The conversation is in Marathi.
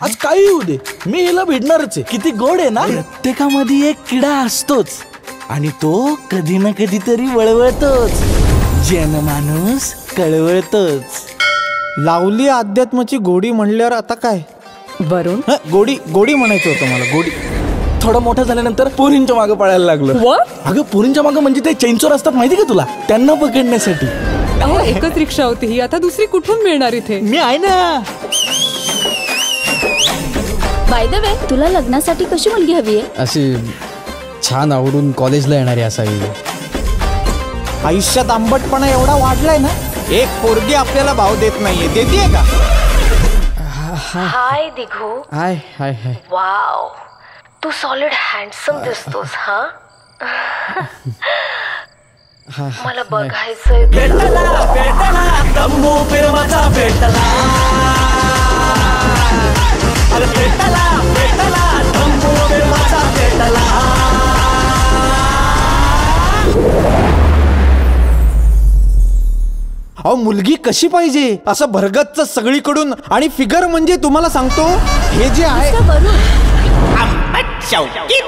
आज काही येऊ दे, मी हिला भेटणारच आहे. किती गोड आहे ना. प्रत्येकामध्ये एक किडा असतोच आणि तो कधी ना कधीतरी वळवळतोच. जनमानूस कळवळतोच. लावली अध्यात्माची गोडी म्हणल्यावर आता काय वरुण, गोडी गोडी म्हणायचं होतं मला. गोडी. थोडं मोठं झाल्यानंतर पोरींच्या मागं पळायला लागलो. अगं पोरींच्या मागं म्हणजे ते चैनचोर असतात माहिती का तुला, त्यांना पकडण्यासाठी. एकच रिक्षा होती ही, आता दुसरी कुठून मिळणार इथे? मी आहे ना. बाय द वे, तुला लग्नासाठी कशी मुलगी हवी आहे? अशी छान आवडून कॉलेजला येणारी असावी. आयुष्यात आंबटपणा एवढा वाढलाय ना, एक पोरगी आपल्याला भाव देत नाहीये. देतीये का? हाय दिघू. हाय हाय हाय. वाव, तू सॉलिड हँडसम दिसतोस. हा मला बघायचंय. अहो मुलगी कशी पाहिजे, असं भरगतच सगळीकडून. आणि फिगर म्हणजे तुम्हाला सांगतो, हे जे आहे वरुण, चौकी